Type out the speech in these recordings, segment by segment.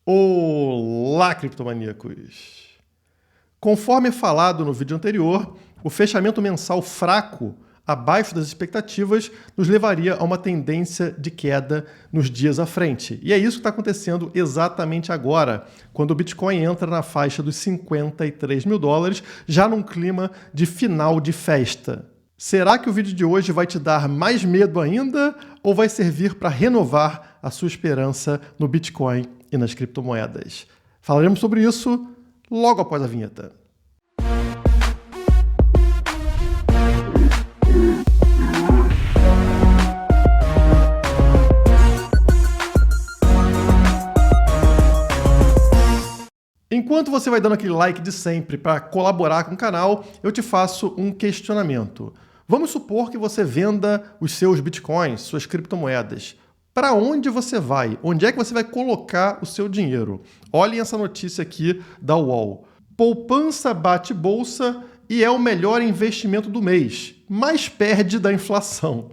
Olá, criptomaníacos! Conforme falado no vídeo anterior, o fechamento mensal fraco, abaixo das expectativas, nos levaria a uma tendência de queda nos dias à frente. E é isso que está acontecendo exatamente agora, quando o Bitcoin entra na faixa dos 53 mil dólares, já num clima de final de festa. Será que o vídeo de hoje vai te dar mais medo ainda ou vai servir para renovar a sua esperança no Bitcoin e nas criptomoedas? Falaremos sobre isso logo após a vinheta. Enquanto você vai dando aquele like de sempre para colaborar com o canal, eu te faço um questionamento. Vamos supor que você venda os seus bitcoins, suas criptomoedas. Para onde você vai? Onde é que você vai colocar o seu dinheiro? Olhem essa notícia aqui da UOL. Poupança bate bolsa e é o melhor investimento do mês, mas perde da inflação.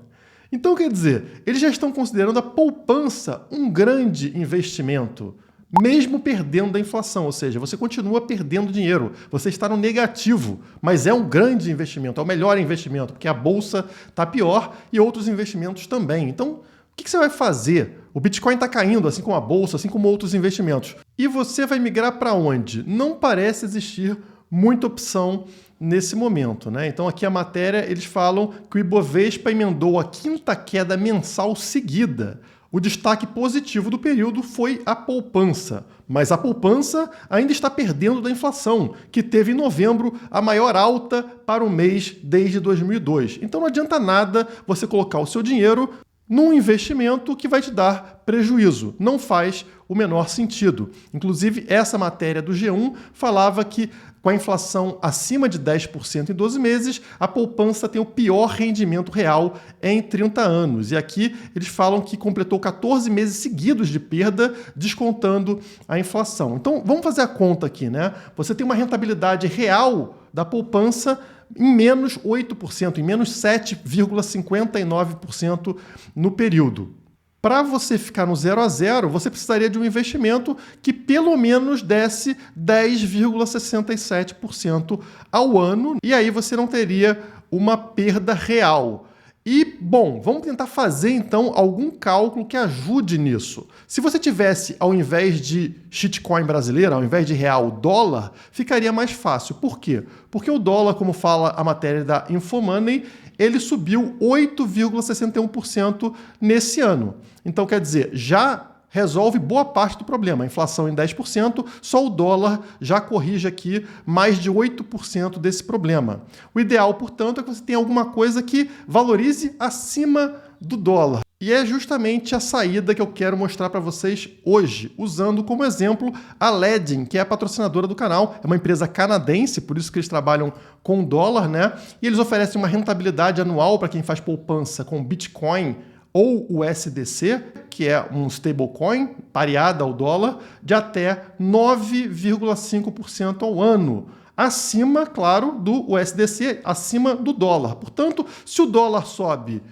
Então, quer dizer, eles já estão considerando a poupança um grande investimento, mesmo perdendo da inflação, ou seja, você continua perdendo dinheiro, você está no negativo, mas é um grande investimento, é o melhor investimento, porque a bolsa está pior e outros investimentos também. Então, o que você vai fazer? O Bitcoin está caindo, assim como a bolsa, assim como outros investimentos. E você vai migrar para onde? Não parece existir muita opção nesse momento, né? Então aqui a matéria, eles falam que o Ibovespa emendou a quinta queda mensal seguida. O destaque positivo do período foi a poupança, mas a poupança ainda está perdendo da inflação, que teve em novembro a maior alta para o mês desde 2002. Então não adianta nada você colocar o seu dinheiro num investimento que vai te dar prejuízo. Não faz o menor sentido. Inclusive, essa matéria do G1 falava que com a inflação acima de 10% em 12 meses, a poupança tem o pior rendimento real em 30 anos. E aqui eles falam que completou 14 meses seguidos de perda, descontando a inflação. Então, vamos fazer a conta aqui, né? Você tem uma rentabilidade real da poupança em menos 8%, em menos 7,59% no período. Para você ficar no 0 a 0, você precisaria de um investimento que pelo menos desse 10,67% ao ano, e aí você não teria uma perda real. E, bom, vamos tentar fazer então algum cálculo que ajude nisso. Se você tivesse, ao invés de shitcoin brasileira, ao invés de real, dólar, ficaria mais fácil. Por quê? Porque o dólar, como fala a matéria da Infomoney, ele subiu 8,61% nesse ano. Então, quer dizer, já resolve boa parte do problema. A inflação em 10%, só o dólar já corrige aqui mais de 8% desse problema. O ideal, portanto, é que você tenha alguma coisa que valorize acima do dólar. E é justamente a saída que eu quero mostrar para vocês hoje, usando como exemplo a Ledn, que é a patrocinadora do canal. É uma empresa canadense, por isso que eles trabalham com dólar, né? E eles oferecem uma rentabilidade anual para quem faz poupança com Bitcoin ou o USDC, que é um stablecoin pareada ao dólar, de até 9,5% ao ano. Acima, claro, do USDC, acima do dólar. Portanto, se o dólar sobe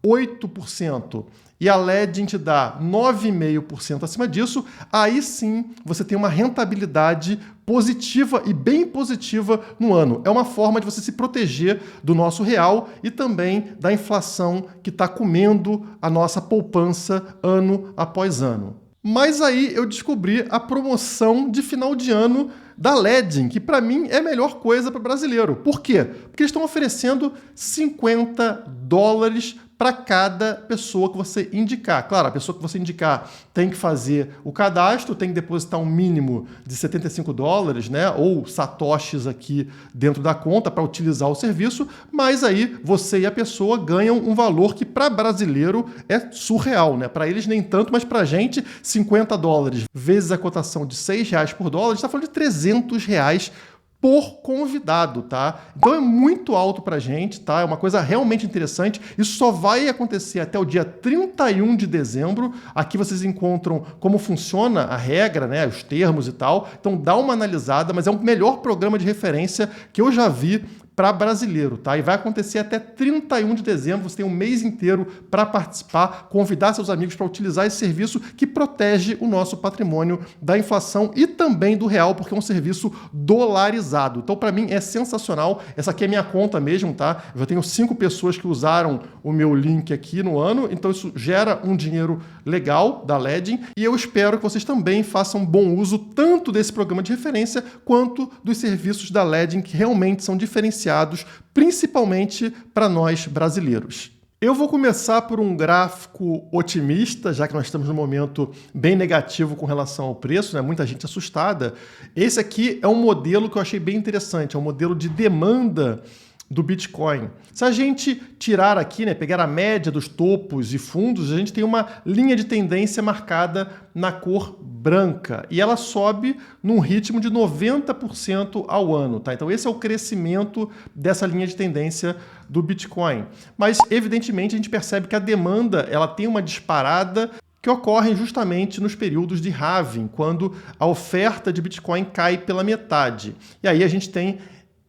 8% e a Ledn te dá 9,5% acima disso, aí sim você tem uma rentabilidade positiva e bem positiva no ano. É uma forma de você se proteger do nosso real e também da inflação que está comendo a nossa poupança ano após ano. Mas aí eu descobri a promoção de final de ano da Ledn, que para mim é a melhor coisa para brasileiro. Por quê? Porque eles estão oferecendo 50 dólares para cada pessoa que você indicar. Claro, a pessoa que você indicar tem que fazer o cadastro, tem que depositar um mínimo de 75 dólares, né, ou satoshis aqui dentro da conta para utilizar o serviço, mas aí você e a pessoa ganham um valor que para brasileiro é surreal, né? Para eles nem tanto, mas para a gente 50 dólares vezes a cotação de R$6 por dólar, a gente está falando de R$300 por convidado, tá? Então é muito alto pra gente, tá? É uma coisa realmente interessante. Isso só vai acontecer até o dia 31 de dezembro. Aqui vocês encontram como funciona a regra, né? Os termos e tal. Então dá uma analisada, mas é o melhor programa de referência que eu já vi para brasileiro, tá? E vai acontecer até 31 de dezembro, você tem um mês inteiro para participar, convidar seus amigos para utilizar esse serviço que protege o nosso patrimônio da inflação e também do real, porque é um serviço dolarizado. Então, para mim, é sensacional. Essa aqui é minha conta mesmo, tá? Eu já tenho 5 pessoas que usaram o meu link aqui no ano, então isso gera um dinheiro legal da Ledger e eu espero que vocês também façam bom uso tanto desse programa de referência quanto dos serviços da Ledger, que realmente são diferenciados, principalmente para nós brasileiros. Eu vou começar por um gráfico otimista, já que nós estamos num momento bem negativo com relação ao preço, né? Muita gente assustada. Esse aqui é um modelo que eu achei bem interessante, é um modelo de demanda do Bitcoin. Se a gente tirar aqui, né, pegar a média dos topos e fundos, a gente tem uma linha de tendência marcada na cor branca e ela sobe num ritmo de 90% ao ano, tá? Então esse é o crescimento dessa linha de tendência do Bitcoin. Mas evidentemente a gente percebe que a demanda, ela tem uma disparada que ocorre justamente nos períodos de halving, quando a oferta de Bitcoin cai pela metade. E aí a gente tem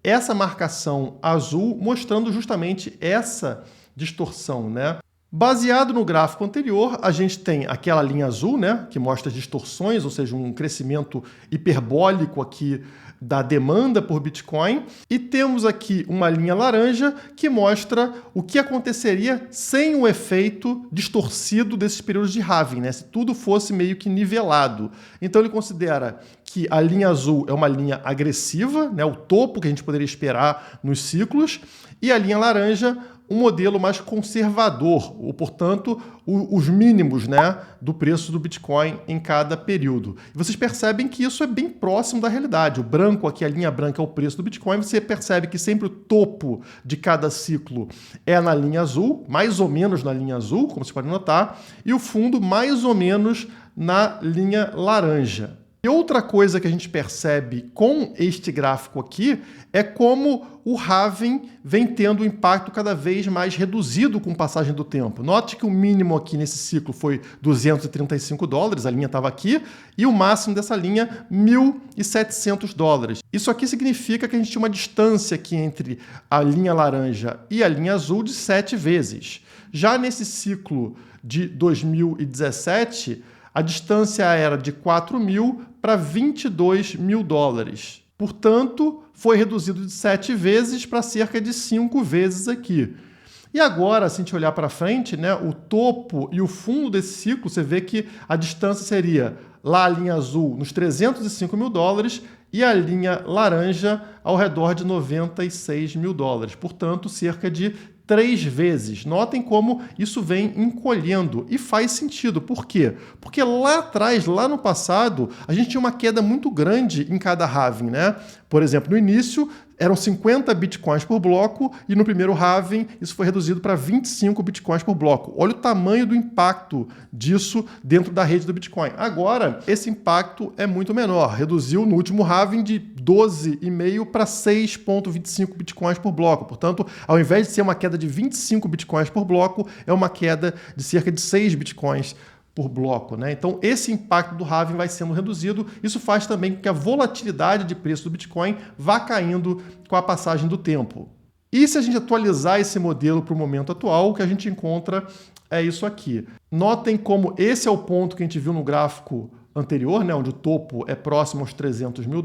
essa marcação azul mostrando justamente essa distorção, né? Baseado no gráfico anterior, a gente tem aquela linha azul, né, que mostra as distorções, ou seja, um crescimento hiperbólico aqui da demanda por Bitcoin, e temos aqui uma linha laranja que mostra o que aconteceria sem o efeito distorcido desses períodos de halving, né, se tudo fosse meio que nivelado. Então ele considera que a linha azul é uma linha agressiva, né, o topo que a gente poderia esperar nos ciclos, e a linha laranja um modelo mais conservador, ou, portanto, os mínimos, né, do preço do Bitcoin em cada período. E vocês percebem que isso é bem próximo da realidade. O branco aqui, a linha branca é o preço do Bitcoin, você percebe que sempre o topo de cada ciclo é na linha azul, mais ou menos na linha azul, como você pode notar, e o fundo mais ou menos na linha laranja. E outra coisa que a gente percebe com este gráfico aqui é como o halving vem tendo um impacto cada vez mais reduzido com a passagem do tempo. Note que o mínimo aqui nesse ciclo foi $235, a linha estava aqui, e o máximo dessa linha, $1.700. Isso aqui significa que a gente tinha uma distância aqui entre a linha laranja e a linha azul de 7 vezes. Já nesse ciclo de 2017, a distância era de 4 mil para $22 mil. Portanto, foi reduzido de 7 vezes para cerca de 5 vezes aqui. E agora, se a gente olhar para frente, né, o topo e o fundo desse ciclo, você vê que a distância seria lá a linha azul nos $305 mil e a linha laranja ao redor de $96 mil. Portanto, cerca de 3 vezes. Notem como isso vem encolhendo e faz sentido. Por quê? Porque lá atrás, lá no passado, a gente tinha uma queda muito grande em cada halving, né? Por exemplo, no início eram 50 bitcoins por bloco e no primeiro halving isso foi reduzido para 25 bitcoins por bloco. Olha o tamanho do impacto disso dentro da rede do Bitcoin. Agora, esse impacto é muito menor. Reduziu no último halving de 12,5 para 6,25 bitcoins por bloco. Portanto, ao invés de ser uma queda de 25 bitcoins por bloco, é uma queda de cerca de 6 bitcoins por bloco, né? Então, esse impacto do halving vai sendo reduzido. Isso faz também com que a volatilidade de preço do Bitcoin vá caindo com a passagem do tempo. E se a gente atualizar esse modelo para o momento atual, o que a gente encontra é isso aqui. Notem como esse é o ponto que a gente viu no gráfico anterior, né, onde o topo é próximo aos $300 mil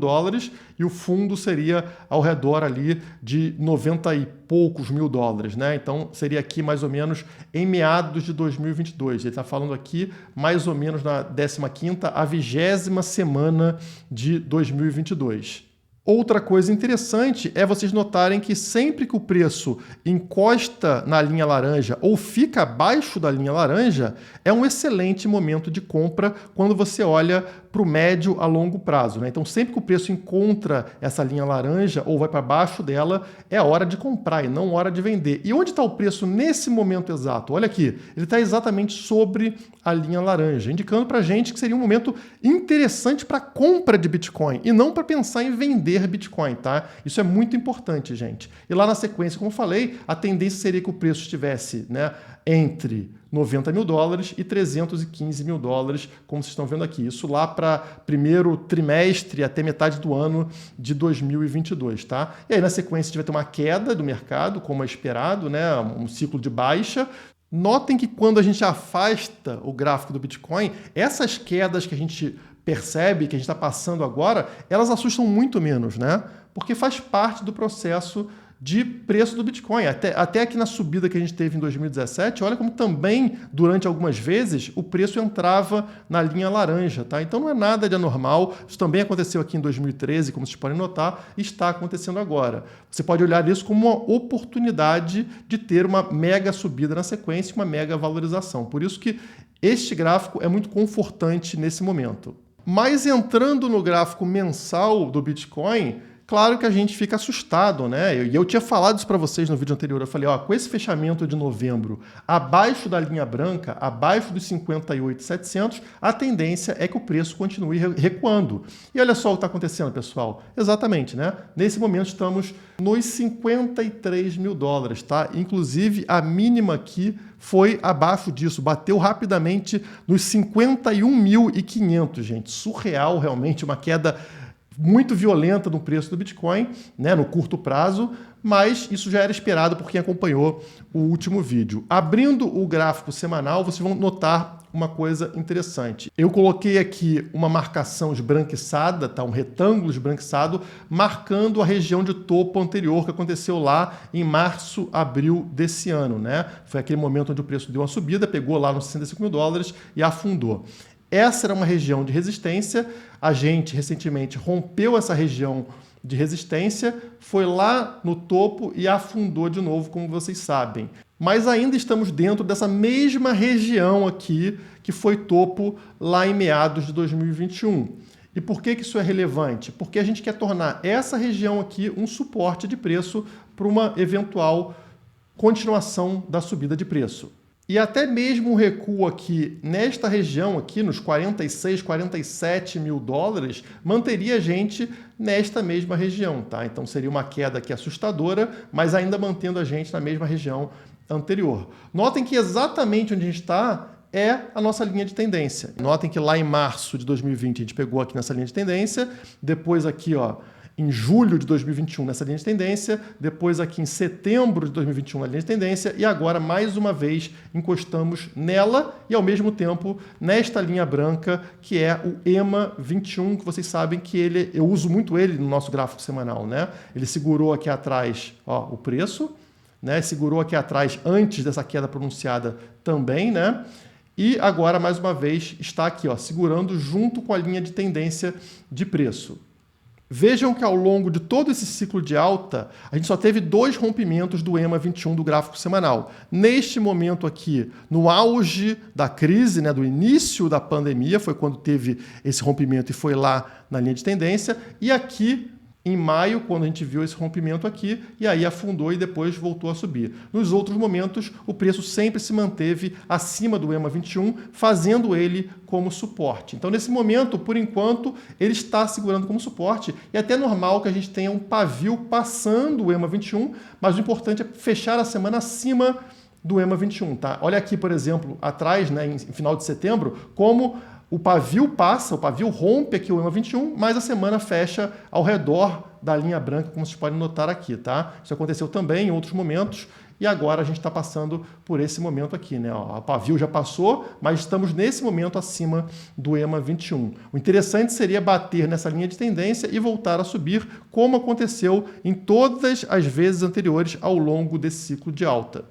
e o fundo seria ao redor ali de 90 e poucos mil dólares, né? Então seria aqui mais ou menos em meados de 2022. Ele está falando aqui mais ou menos na 15ª, a 20ª semana de 2022. Outra coisa interessante é vocês notarem que sempre que o preço encosta na linha laranja ou fica abaixo da linha laranja, é um excelente momento de compra quando você olha para o médio a longo prazo, né? Então, sempre que o preço encontra essa linha laranja ou vai para baixo dela, é a hora de comprar e não hora de vender. E onde está o preço nesse momento exato? Olha aqui, ele está exatamente sobre a linha laranja, indicando para a gente que seria um momento interessante para compra de Bitcoin e não para pensar em vender Bitcoin, tá? Isso é muito importante, gente. E lá na sequência, como eu falei, a tendência seria que o preço estivesse, né, entre 90 mil dólares e 315 mil dólares, como vocês estão vendo aqui. Isso lá para primeiro trimestre até metade do ano de 2022, tá? E aí na sequência a gente vai ter uma queda do mercado, como é esperado, né? Um ciclo de baixa. Notem que quando a gente afasta o gráfico do Bitcoin, essas quedas que a gente percebe, que a gente está passando agora, elas assustam muito menos, né? Porque faz parte do processo de preço do Bitcoin. Até aqui na subida que a gente teve em 2017, olha como também, durante algumas vezes, o preço entrava na linha laranja, tá? Então não é nada de anormal. Isso também aconteceu aqui em 2013, como vocês podem notar, e está acontecendo agora. Você pode olhar isso como uma oportunidade de ter uma mega subida na sequência, uma mega valorização. Por isso que este gráfico é muito confortante nesse momento. Mas entrando no gráfico mensal do Bitcoin, claro que a gente fica assustado, né? E eu tinha falado isso para vocês no vídeo anterior. Eu falei, ó, com esse fechamento de novembro abaixo da linha branca, abaixo dos 58.700, a tendência é que o preço continue recuando. E olha só o que está acontecendo, pessoal. Exatamente, né? Nesse momento estamos nos 53 mil dólares, tá? Inclusive, a mínima aqui foi abaixo disso, bateu rapidamente nos 51.500, gente. Surreal, realmente, uma queda muito violenta no preço do Bitcoin, né, no curto prazo, mas isso já era esperado por quem acompanhou o último vídeo. Abrindo o gráfico semanal, vocês vão notar uma coisa interessante. Eu coloquei aqui uma marcação esbranquiçada, tá, um retângulo esbranquiçado, marcando a região de topo anterior que aconteceu lá em março, abril desse ano, né? Foi aquele momento onde o preço deu uma subida, pegou lá nos 65 mil dólares e afundou. Essa era uma região de resistência, a gente recentemente rompeu essa região de resistência, foi lá no topo e afundou de novo, como vocês sabem. Mas ainda estamos dentro dessa mesma região aqui, que foi topo lá em meados de 2021. E por que isso é relevante? Porque a gente quer tornar essa região aqui um suporte de preço para uma eventual continuação da subida de preço. E até mesmo um recuo aqui nesta região, aqui nos 46, 47 mil dólares, manteria a gente nesta mesma região, tá? Então seria uma queda aqui assustadora, mas ainda mantendo a gente na mesma região anterior. Notem que exatamente onde a gente está é a nossa linha de tendência. Notem que lá em março de 2020 a gente pegou aqui nessa linha de tendência, depois aqui, ó, em julho de 2021 nessa linha de tendência, depois aqui em setembro de 2021 na linha de tendência e agora mais uma vez encostamos nela e ao mesmo tempo nesta linha branca que é o EMA 21, que vocês sabem que eu uso muito ele no nosso gráfico semanal, né? Ele segurou aqui atrás, ó, o preço, né? Segurou aqui atrás antes dessa queda pronunciada também, né? E agora mais uma vez está aqui, ó, segurando junto com a linha de tendência de preço. Vejam que ao longo de todo esse ciclo de alta, a gente só teve 2 rompimentos do EMA 21 do gráfico semanal. Neste momento aqui, no auge da crise, né, do início da pandemia, foi quando teve esse rompimento e foi lá na linha de tendência, e aqui em maio, quando a gente viu esse rompimento aqui, e aí afundou e depois voltou a subir. Nos outros momentos, o preço sempre se manteve acima do EMA 21, fazendo ele como suporte. Então, nesse momento, por enquanto, ele está segurando como suporte, e é até normal que a gente tenha um pavio passando o EMA 21, mas o importante é fechar a semana acima do EMA 21, tá? Olha aqui, por exemplo, atrás, né, em final de setembro, como o pavio passa, o pavio rompe aqui o EMA 21, mas a semana fecha ao redor da linha branca, como vocês podem notar aqui, tá? Isso aconteceu também em outros momentos e agora a gente está passando por esse momento aqui, né? Ó, o pavio já passou, mas estamos nesse momento acima do EMA 21. O interessante seria bater nessa linha de tendência e voltar a subir, como aconteceu em todas as vezes anteriores ao longo desse ciclo de alta.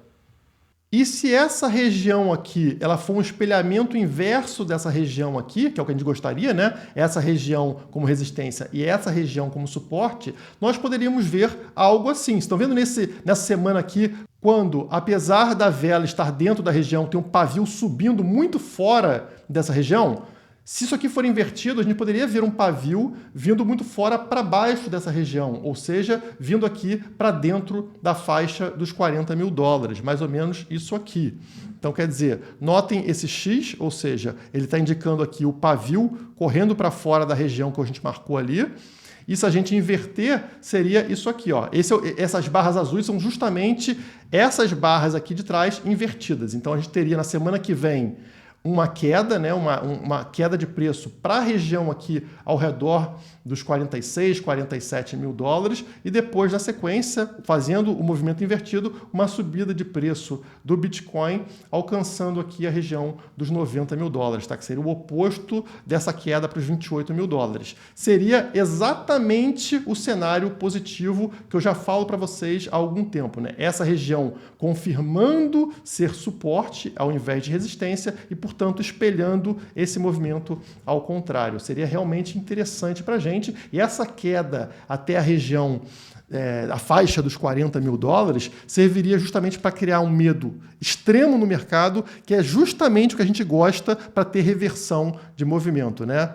E se essa região aqui ela for um espelhamento inverso dessa região aqui, que é o que a gente gostaria, né? Essa região como resistência e essa região como suporte, nós poderíamos ver algo assim. Estão vendo nessa semana aqui, quando, apesar da vela estar dentro da região, tem um pavio subindo muito fora dessa região? Se isso aqui for invertido, a gente poderia ver um pavio vindo muito fora para baixo dessa região, ou seja, vindo aqui para dentro da faixa dos 40 mil dólares, mais ou menos isso aqui. Então, quer dizer, notem esse X, ou seja, ele está indicando aqui o pavio correndo para fora da região que a gente marcou ali, E se a gente inverter, seria isso aqui, ó. Essas barras azuis são justamente essas barras aqui de trás invertidas. Então a gente teria na semana que vem uma queda, né, uma queda de preço para a região aqui ao redor dos 46, 47 mil dólares e depois, na sequência, fazendo o movimento invertido, uma subida de preço do Bitcoin, alcançando aqui a região dos 90 mil dólares, tá? Que seria o oposto dessa queda para os 28 mil dólares. Seria exatamente o cenário positivo que eu já falo para vocês há algum tempo, né? Essa região confirmando ser suporte ao invés de resistência e, portanto, espelhando esse movimento ao contrário. Seria realmente interessante para a gente. E essa queda até a região, a faixa dos 40 mil dólares, serviria justamente para criar um medo extremo no mercado, que é justamente o que a gente gosta para ter reversão de movimento, né?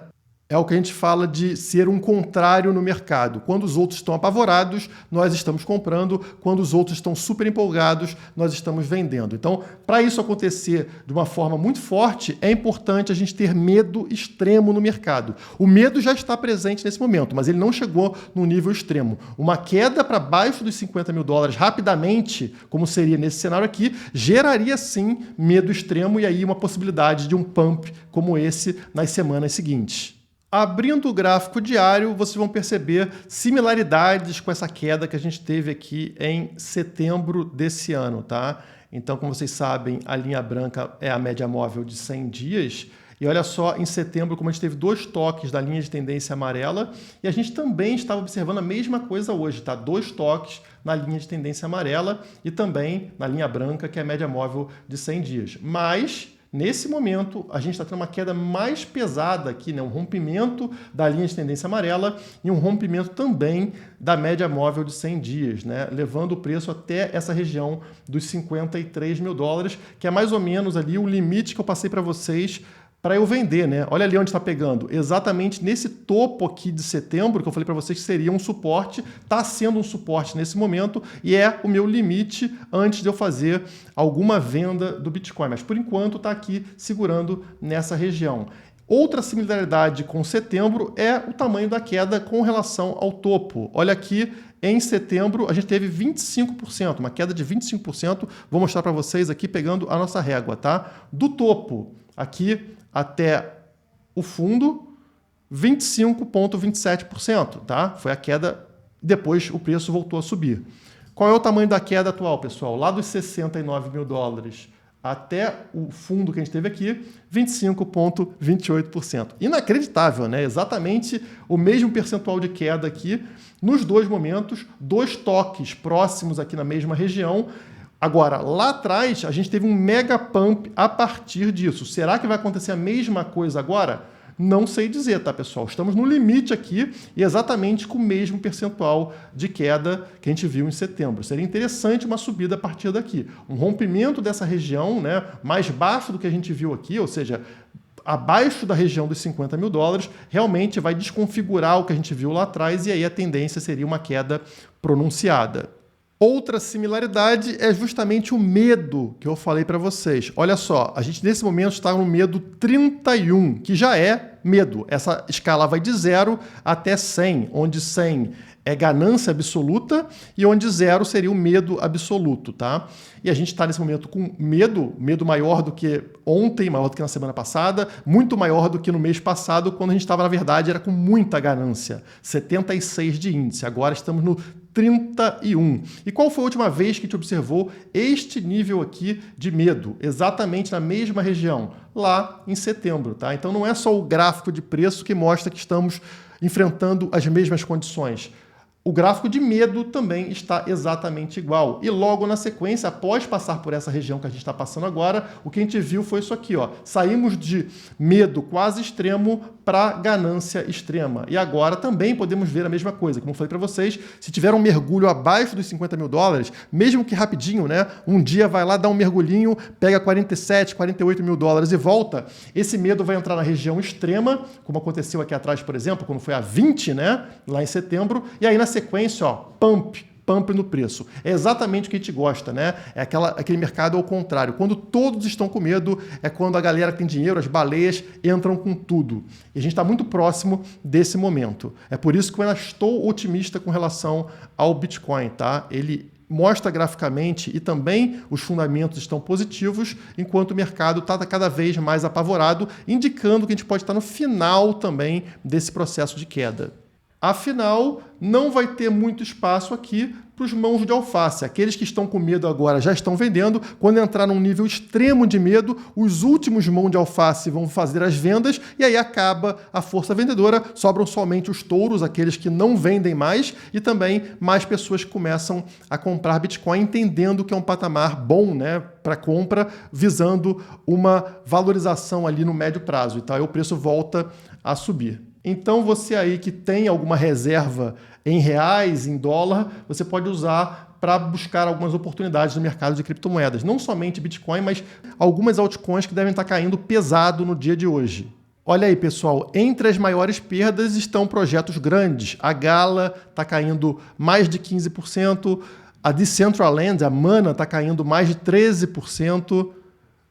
É o que a gente fala de ser um contrário no mercado. Quando os outros estão apavorados, nós estamos comprando. Quando os outros estão super empolgados, nós estamos vendendo. Então, para isso acontecer de uma forma muito forte, é importante a gente ter medo extremo no mercado. O medo já está presente nesse momento, mas ele não chegou no nível extremo. Uma queda para baixo dos 50 mil dólares rapidamente, como seria nesse cenário aqui, geraria sim medo extremo e aí uma possibilidade de um pump como esse nas semanas seguintes. Abrindo o gráfico diário, vocês vão perceber similaridades com essa queda que a gente teve aqui em setembro desse ano, tá? Então, como vocês sabem, a linha branca é a média móvel de 100 dias. E olha só, em setembro, como a gente teve 2 toques da linha de tendência amarela, e a gente também estava observando a mesma coisa hoje, tá? 2 toques na linha de tendência amarela e também na linha branca, que é a média móvel de 100 dias. Mas nesse momento, a gente está tendo uma queda mais pesada aqui, né? Um rompimento da linha de tendência amarela e um rompimento também da média móvel de 100 dias, né? Levando o preço até essa região dos 53 mil dólares, que é mais ou menos ali o limite que eu passei para vocês para eu vender, né? Olha ali onde está pegando. Exatamente nesse topo aqui de setembro, que eu falei para vocês que seria um suporte, está sendo um suporte nesse momento e é o meu limite antes de eu fazer alguma venda do Bitcoin. Mas por enquanto está aqui segurando nessa região. Outra similaridade com setembro é o tamanho da queda com relação ao topo. Olha aqui, em setembro a gente teve 25%, uma queda de 25%. Vou mostrar para vocês aqui pegando a nossa régua, tá? Do topo aqui até o fundo, 25,27%, tá? Foi a queda, depois o preço voltou a subir. Qual é o tamanho da queda atual, pessoal? Lá dos 69 mil dólares até o fundo que a gente teve aqui, 25,28%. Inacreditável, né? Exatamente o mesmo percentual de queda aqui nos 2 momentos, 2 toques próximos aqui na mesma região. Agora, lá atrás, a gente teve um mega pump a partir disso. Será que vai acontecer a mesma coisa agora? Não sei dizer, tá, pessoal? Estamos no limite aqui e exatamente com o mesmo percentual de queda que a gente viu em setembro. Seria interessante uma subida a partir daqui. Um rompimento dessa região, né, mais baixo do que a gente viu aqui, ou seja, abaixo da região dos 50 mil dólares, realmente vai desconfigurar o que a gente viu lá atrás e aí a tendência seria uma queda pronunciada. Outra similaridade é justamente o medo que eu falei para vocês. Olha só, a gente nesse momento está no medo 31, que já é medo. Essa escala vai de 0 até 100, onde 100 é ganância absoluta e onde 0 seria o medo absoluto, tá? E a gente está nesse momento com medo maior do que ontem, maior do que na semana passada, muito maior do que no mês passado, quando a gente estava, na verdade, era com muita ganância, 76 de índice. Agora estamos no 31. E qual foi a última vez que a gente observou este nível aqui de medo? Exatamente na mesma região, lá em setembro, tá? Então não é só o gráfico de preço que mostra que estamos enfrentando as mesmas condições. O gráfico de medo também está exatamente igual. E logo na sequência, após passar por essa região que a gente está passando agora, o que a gente viu foi isso aqui, ó. Saímos de medo quase extremo para ganância extrema. E agora também podemos ver a mesma coisa. Como eu falei para vocês, se tiver um mergulho abaixo dos 50 mil dólares, mesmo que rapidinho, né? Um dia vai lá dar um mergulhinho, pega 47, 48 mil dólares e volta, esse medo vai entrar na região extrema, como aconteceu aqui atrás, por exemplo, quando foi a 20, né? Lá em setembro, e aí na sequência, ó, pump, pump no preço. É exatamente o que a gente gosta, né? É aquele mercado ao contrário. Quando todos estão com medo, é quando a galera que tem dinheiro, as baleias, entram com tudo. E a gente está muito próximo desse momento. É por isso que eu ainda estou otimista com relação ao Bitcoin, tá? Ele mostra graficamente e também os fundamentos estão positivos, enquanto o mercado está cada vez mais apavorado, indicando que a gente pode estar no final também desse processo de queda. Afinal, não vai ter muito espaço aqui para os mãos de alface. Aqueles que estão com medo agora já estão vendendo. Quando entrar num nível extremo de medo, os últimos mãos de alface vão fazer as vendas e aí acaba a força vendedora. Sobram somente os touros, aqueles que não vendem mais, e também mais pessoas que começam a comprar Bitcoin entendendo que é um patamar bom, né, para compra, visando uma valorização ali no médio prazo. Então aí o preço volta a subir. Então você aí que tem alguma reserva em reais, em dólar, você pode usar para buscar algumas oportunidades no mercado de criptomoedas. Não somente Bitcoin, mas algumas altcoins que devem estar caindo pesado no dia de hoje. Olha aí, pessoal, entre as maiores perdas estão projetos grandes. A Gala está caindo mais de 15%, a Decentraland, a Mana, está caindo mais de 13%,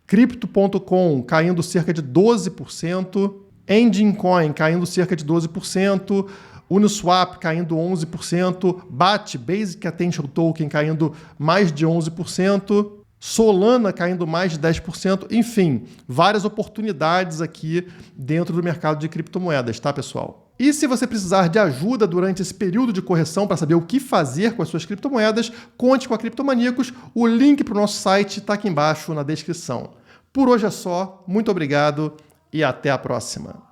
Crypto.com caindo cerca de 12%, Enginecoin caindo cerca de 12%, Uniswap caindo 11%, BAT, Basic Attention Token, caindo mais de 11%, Solana caindo mais de 10%, enfim, várias oportunidades aqui dentro do mercado de criptomoedas, tá, pessoal? E se você precisar de ajuda durante esse período de correção para saber o que fazer com as suas criptomoedas, conte com a Criptomaníacos, o link para o nosso site está aqui embaixo na descrição. Por hoje é só, muito obrigado e até a próxima.